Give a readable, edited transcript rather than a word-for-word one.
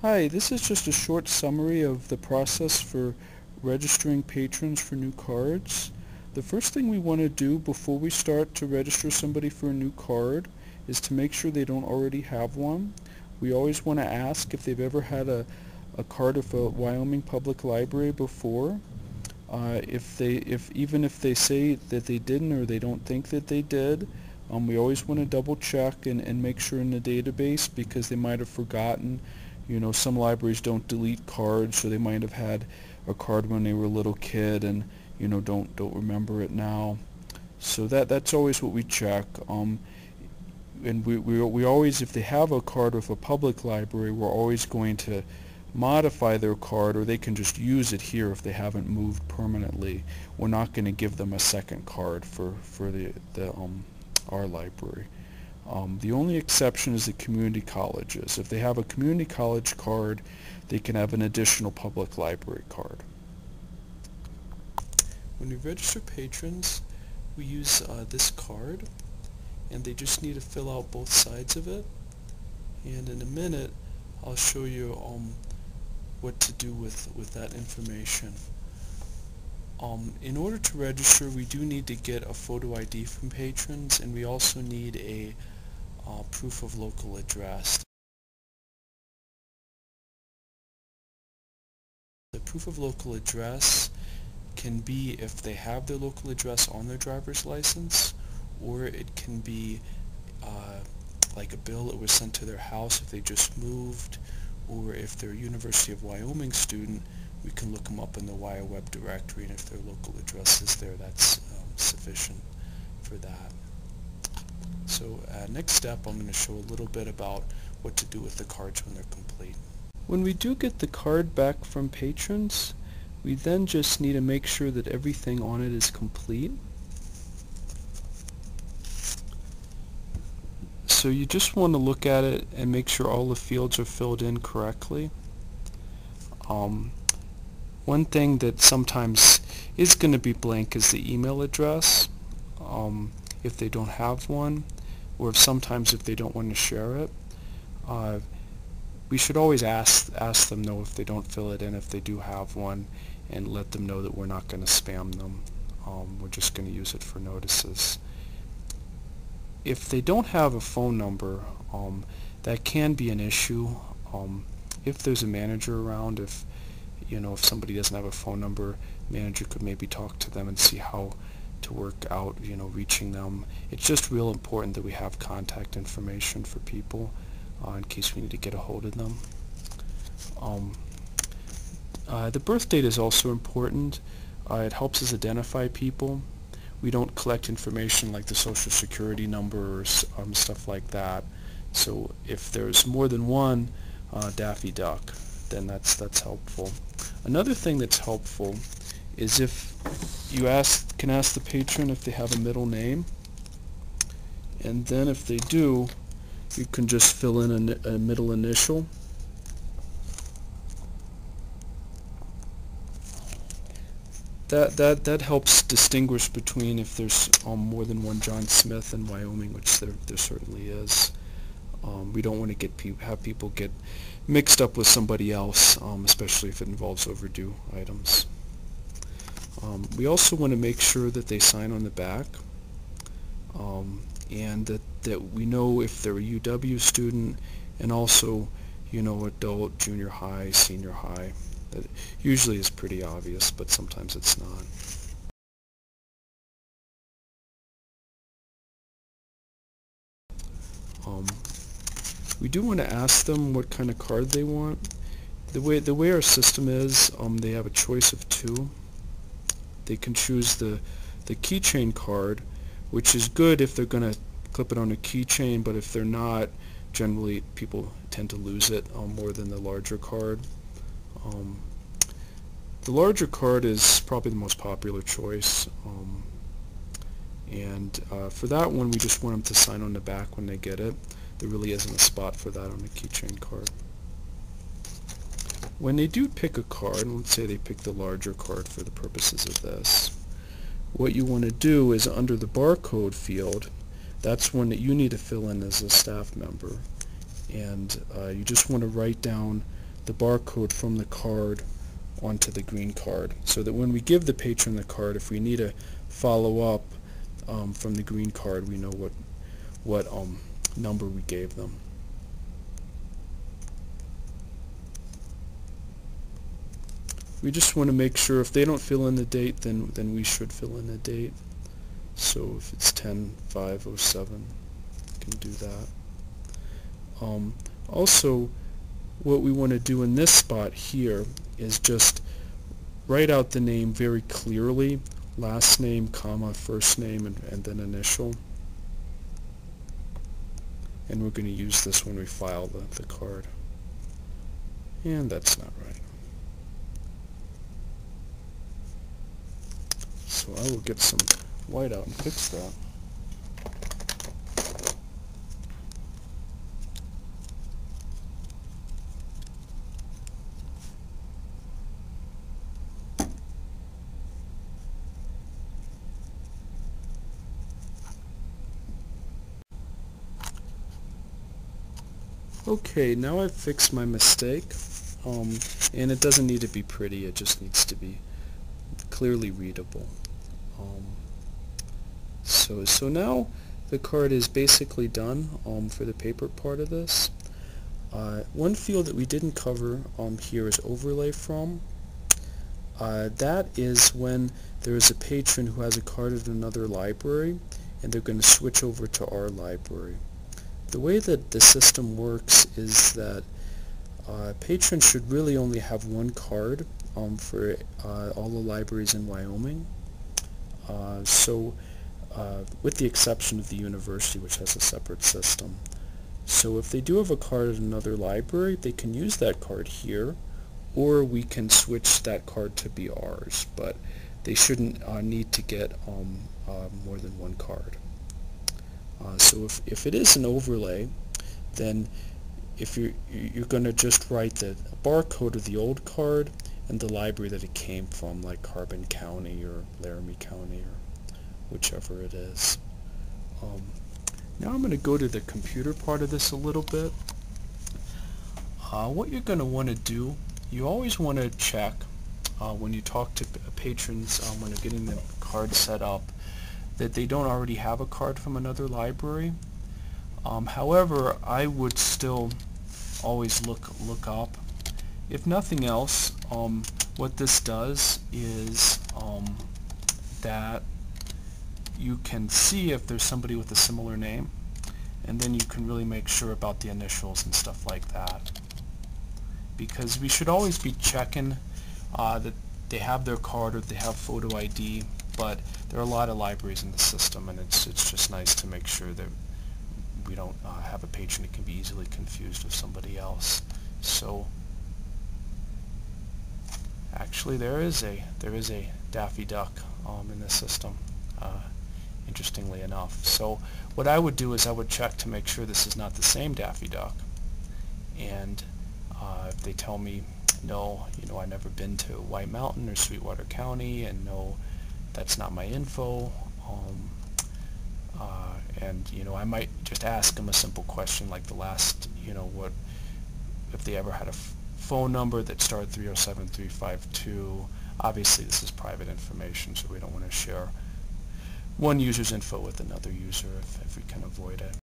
Hi, this is just a short summary of the process for registering patrons for new cards. The first thing we want to do before we start to register somebody for a new card is to make sure they don't already have one. We always want to ask if they've ever had a card of a Wyoming Public Library before. If they say that they didn't or they don't think that they did, we always want to double check and make sure in the database because they might have forgotten. Some libraries don't delete cards, so they might have had a card when they were a little kid and don't remember it now. So that's always what we check. And we always, if they have a card with a public library, we're always going to modify their card, or they can just use it here if they haven't moved permanently. We're not going to give them a second card for our library. The only exception is the community colleges. If they have a community college card, they can have an additional public library card. When we register patrons, we use this card, and they just need to fill out both sides of it. And in a minute, I'll show you what to do with that information. In order to register, we do need to get a photo ID from patrons, and we also need a proof of local address. The proof of local address can be if they have their local address on their driver's license, or it can be like a bill that was sent to their house if they just moved, or if they're a University of Wyoming student, we can look them up in the WyoWeb directory, and if their local address is there, that's sufficient for that. So next step, I'm going to show a little bit about what to do with the cards when they're complete. When we do get the card back from patrons, we then just need to make sure that everything on it is complete. So you just want to look at it and make sure all the fields are filled in correctly. One thing that sometimes is going to be blank is the email address, if they don't have one, or sometimes if they don't want to share it. We should always ask them though if they don't fill it in, if they do have one, and let them know that we're not going to spam them. We're just going to use it for notices. If they don't have a phone number, that can be an issue. If there's a manager around, if somebody doesn't have a phone number, manager could maybe talk to them and see how to work out, reaching them. It's just real important that we have contact information for people in case we need to get a hold of them. The birth date is also important. It helps us identify people. We don't collect information like the social security number or stuff like that. So if there's more than one Daffy Duck, then that's helpful. Another thing that's helpful is if you can ask the patron if they have a middle name, and then if they do, you can just fill in a middle initial. That helps distinguish between if there's more than one John Smith in Wyoming, which there certainly is. We don't want to have people get mixed up with somebody else, especially if it involves overdue items. We also want to make sure that they sign on the back, and that we know if they're a UW student, and also adult, junior high, senior high. That usually is pretty obvious, but sometimes it's not. We do want to ask them what kind of card they want. The way our system is, they have a choice of two. They can choose the keychain card, which is good if they're going to clip it on a keychain, but if they're not, generally people tend to lose it more than the larger card. The larger card is probably the most popular choice, and for that one we just want them to sign on the back when they get it. There really isn't a spot for that on the keychain card. When they do pick a card, let's say they pick the larger card for the purposes of this, what you want to do is under the barcode field, that's one that you need to fill in as a staff member, and you just want to write down the barcode from the card onto the green card, so that when we give the patron the card, if we need a follow-up from the green card, we know what number we gave them. We just want to make sure if they don't fill in the date, then we should fill in the date. So if it's 10/5/07, we can do that. Also, what we want to do in this spot here is just write out the name very clearly, last name, comma, first name, and then initial. And we're going to use this when we file the card. And that's not right. So I will get some white out and fix that. Okay, now I've fixed my mistake, and it doesn't need to be pretty, it just needs to be clearly readable. So now the card is basically done for the paper part of this. One field that we didn't cover here is overlay from. That is when there is a patron who has a card at another library and they're going to switch over to our library. The way that the system works is that patrons should really only have one card for all the libraries in Wyoming. With the exception of the university, which has a separate system. So if they do have a card at another library, they can use that card here, or we can switch that card to be ours, but they shouldn't need to get more than one card. So if it is an overlay, then if you're going to just write the barcode of the old card and the library that it came from, like Carbon County or Laramie County or whichever it is. Now I'm going to go to the computer part of this a little bit. What you're going to want to do, you always want to check when you talk to patrons when they're getting the card set up that they don't already have a card from another library. However, I would still always look up. If nothing else, what this does is that you can see if there's somebody with a similar name, and then you can really make sure about the initials and stuff like that. Because we should always be checking that they have their card or they have photo ID, but there are a lot of libraries in the system, and it's just nice to make sure that we don't have a patron that can be easily confused with somebody else. So actually there is a Daffy Duck in this system, interestingly enough. So what I would do is I would check to make sure this is not the same Daffy Duck, and if they tell me no, I've never been to White Mountain or Sweetwater County, and no, that's not my info, and I might just ask them a simple question like the last, what if they ever had a phone number that started 307-352. Obviously this is private information, so we don't want to share one user's info with another user if we can avoid it.